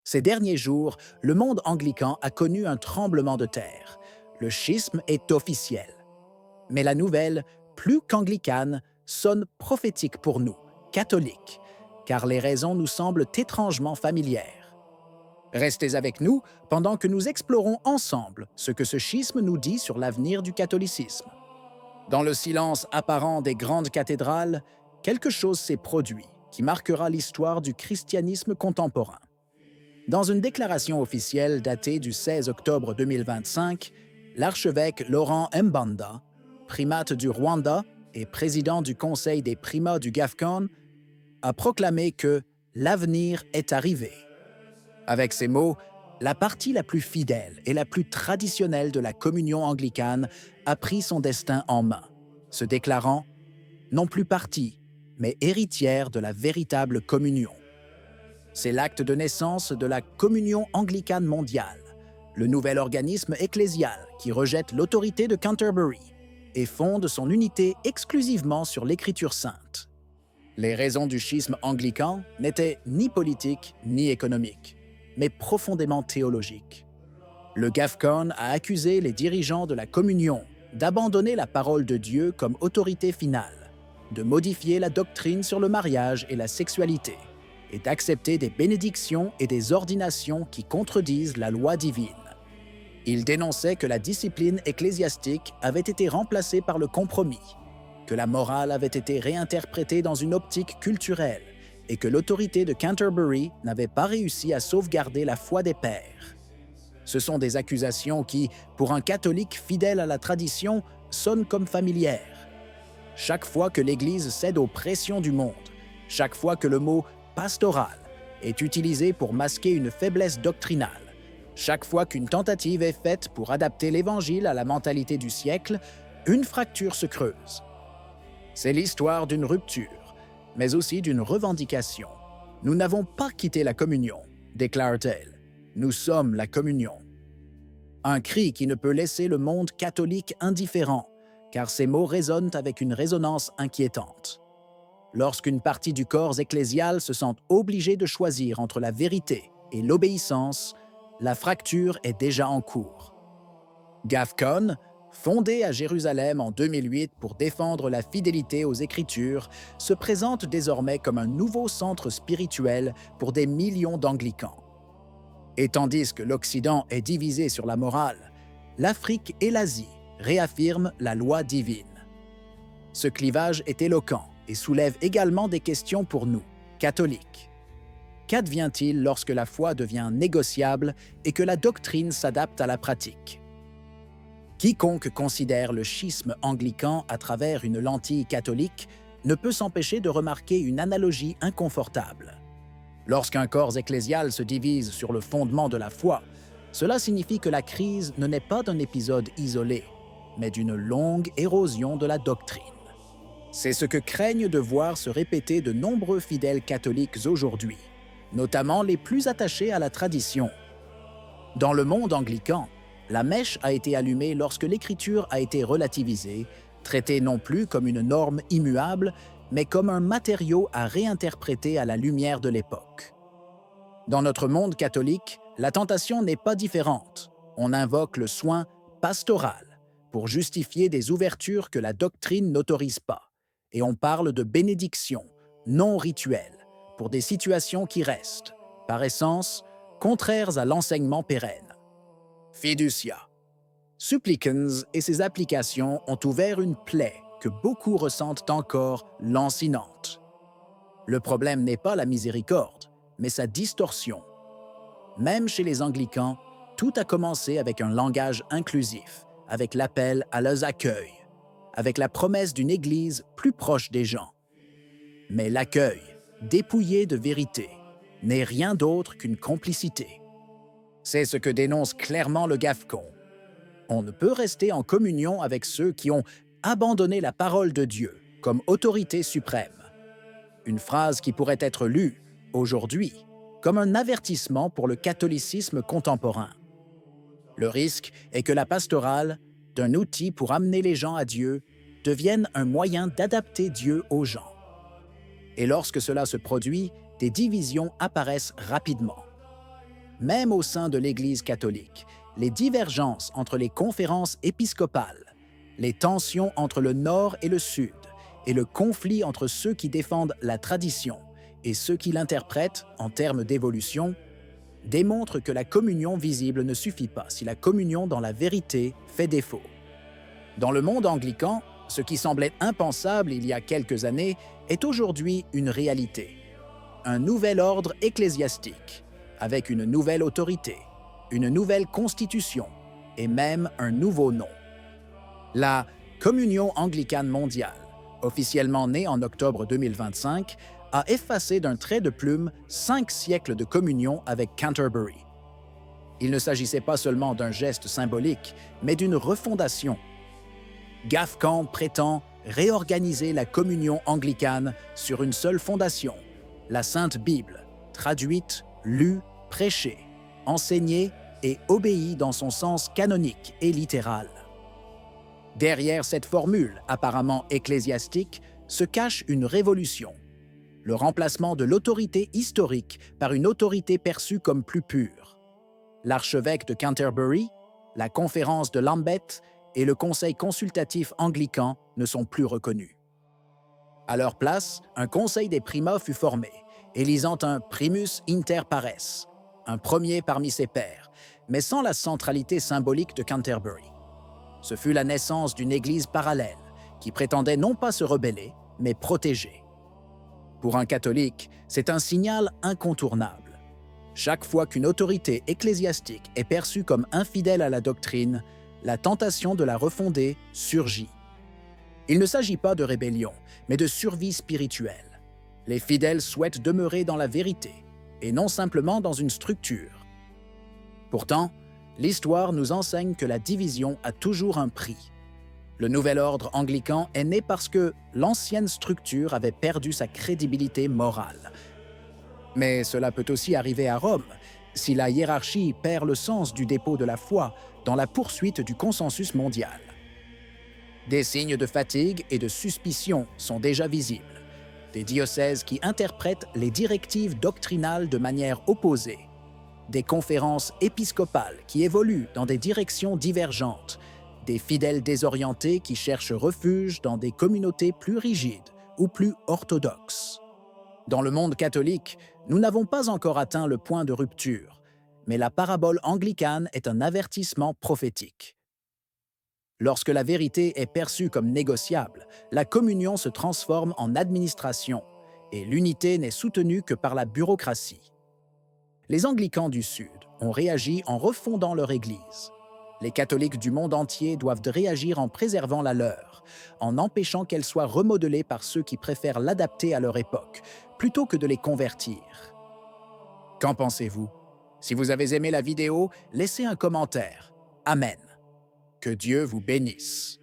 Ces derniers jours, le monde anglican a connu un tremblement de terre. Le schisme est officiel. Mais la nouvelle, plus qu'anglicane, sonne prophétique pour nous, catholiques, car les raisons nous semblent étrangement familières. Restez avec nous pendant que nous explorons ensemble ce que ce schisme nous dit sur l'avenir du catholicisme. Dans le silence apparent des grandes cathédrales, quelque chose s'est produit qui marquera l'histoire du christianisme contemporain. Dans une déclaration officielle datée du 16 octobre 2025, l'archevêque Laurent Mbanda, primate du Rwanda et président du Conseil des primats du GAFCON, a proclamé que l'avenir est arrivé. Avec ces mots, la partie la plus fidèle et la plus traditionnelle de la communion anglicane a pris son destin en main, se déclarant non plus partie, mais héritière de la véritable communion. C'est l'acte de naissance de la Communion anglicane mondiale, le nouvel organisme ecclésial qui rejette l'autorité de Canterbury et fonde son unité exclusivement sur l'Écriture sainte. Les raisons du schisme anglican n'étaient ni politiques ni économiques, mais profondément théologiques. Le GAFCON a accusé les dirigeants de la communion d'abandonner la parole de Dieu comme autorité finale, de modifier la doctrine sur le mariage et la sexualité, et d'accepter des bénédictions et des ordinations qui contredisent la loi divine. Il dénonçait que la discipline ecclésiastique avait été remplacée par le compromis, que la morale avait été réinterprétée dans une optique culturelle et que l'autorité de Canterbury n'avait pas réussi à sauvegarder la foi des pères. Ce sont des accusations qui, pour un catholique fidèle à la tradition, sonnent comme familières. Chaque fois que l'Église cède aux pressions du monde, chaque fois que le mot pastoral est utilisé pour masquer une faiblesse doctrinale, chaque fois qu'une tentative est faite pour adapter l'Évangile à la mentalité du siècle, une fracture se creuse. C'est l'histoire d'une rupture, mais aussi d'une revendication. Nous n'avons pas quitté la communion, déclare-t-elle. Nous sommes la communion. Un cri qui ne peut laisser le monde catholique indifférent, car ces mots résonnent avec une résonance inquiétante. Lorsqu'une partie du corps ecclésial se sent obligée de choisir entre la vérité et l'obéissance, la fracture est déjà en cours. GAFCON, fondé à Jérusalem en 2008 pour défendre la fidélité aux Écritures, se présente désormais comme un nouveau centre spirituel pour des millions d'anglicans. Et tandis que l'Occident est divisé sur la morale, l'Afrique et l'Asie réaffirment la loi divine. Ce clivage est éloquent et soulève également des questions pour nous, catholiques. Qu'advient-il lorsque la foi devient négociable et que la doctrine s'adapte à la pratique? Quiconque considère le schisme anglican à travers une lentille catholique ne peut s'empêcher de remarquer une analogie inconfortable. Lorsqu'un corps ecclésial se divise sur le fondement de la foi, cela signifie que la crise ne naît pas d'un épisode isolé, mais d'une longue érosion de la doctrine. C'est ce que craignent de voir se répéter de nombreux fidèles catholiques aujourd'hui, notamment les plus attachés à la tradition. Dans le monde anglican, la mèche a été allumée lorsque l'Écriture a été relativisée, traitée non plus comme une norme immuable, mais comme un matériau à réinterpréter à la lumière de l'époque. Dans notre monde catholique, la tentation n'est pas différente. On invoque le soin pastoral pour justifier des ouvertures que la doctrine n'autorise pas. Et on parle de bénédiction non rituelle pour des situations qui restent, par essence, contraires à l'enseignement pérenne. Fiducia. Supplicans et ses applications ont ouvert une plaie que beaucoup ressentent encore lancinante. Le problème n'est pas la miséricorde, mais sa distorsion. Même chez les anglicans, tout a commencé avec un langage inclusif, avec l'appel à leurs accueils, avec la promesse d'une Église plus proche des gens. Mais l'accueil, dépouillé de vérité, n'est rien d'autre qu'une complicité. C'est ce que dénonce clairement le GAFCON. On ne peut rester en communion avec ceux qui ont abandonné la parole de Dieu comme autorité suprême. Une phrase qui pourrait être lue, aujourd'hui, comme un avertissement pour le catholicisme contemporain. Le risque est que la pastorale, d'un outil pour amener les gens à Dieu, devienne un moyen d'adapter Dieu aux gens. Et lorsque cela se produit, des divisions apparaissent rapidement. même au sein de l'Église catholique, les divergences entre les conférences épiscopales, les tensions entre le Nord et le Sud, et le conflit entre ceux qui défendent la tradition et ceux qui l'interprètent en termes d'évolution, démontrent que la communion visible ne suffit pas si la communion dans la vérité fait défaut. Dans le monde anglican, ce qui semblait impensable il y a quelques années est aujourd'hui une réalité. Un nouvel ordre ecclésiastique, avec une nouvelle autorité, une nouvelle constitution et même un nouveau nom. La Communion anglicane mondiale, officiellement née en octobre 2025, a effacé d'un trait de plume 5 siècles de communion avec Canterbury. Il ne s'agissait pas seulement d'un geste symbolique, mais d'une refondation. Gafcan prétend réorganiser la communion anglicane sur une seule fondation, la Sainte Bible, traduite, lue, prêchée, enseignée et obéie dans son sens canonique et littéral. Derrière cette formule apparemment ecclésiastique se cache une révolution, le remplacement de l'autorité historique par une autorité perçue comme plus pure. L'archevêque de Canterbury, la conférence de Lambeth et le conseil consultatif anglican ne sont plus reconnus. À leur place, un conseil des primats fut formé, élisant un primus inter pares, un premier parmi ses pairs, mais sans la centralité symbolique de Canterbury. Ce fut la naissance d'une église parallèle, qui prétendait non pas se rebeller, mais protéger. Pour un catholique, c'est un signal incontournable. Chaque fois qu'une autorité ecclésiastique est perçue comme infidèle à la doctrine, la tentation de la refonder surgit. Il ne s'agit pas de rébellion, mais de survie spirituelle. Les fidèles souhaitent demeurer dans la vérité, et non simplement dans une structure. Pourtant, l'histoire nous enseigne que la division a toujours un prix. Le nouvel ordre anglican est né parce que l'ancienne structure avait perdu sa crédibilité morale. Mais cela peut aussi arriver à Rome, si la hiérarchie perd le sens du dépôt de la foi dans la poursuite du consensus mondial. Des signes de fatigue et de suspicion sont déjà visibles. Des diocèses qui interprètent les directives doctrinales de manière opposée. Des conférences épiscopales qui évoluent dans des directions divergentes. Des fidèles désorientés qui cherchent refuge dans des communautés plus rigides ou plus orthodoxes. Dans le monde catholique, nous n'avons pas encore atteint le point de rupture, mais la parabole anglicane est un avertissement prophétique. Lorsque la vérité est perçue comme négociable, la communion se transforme en administration et l'unité n'est soutenue que par la bureaucratie. Les anglicans du Sud ont réagi en refondant leur Église. Les catholiques du monde entier doivent réagir en préservant la leur, en empêchant qu'elle soit remodelée par ceux qui préfèrent l'adapter à leur époque, plutôt que de les convertir. Qu'en pensez-vous? Si vous avez aimé la vidéo, laissez un commentaire. Amen. Que Dieu vous bénisse.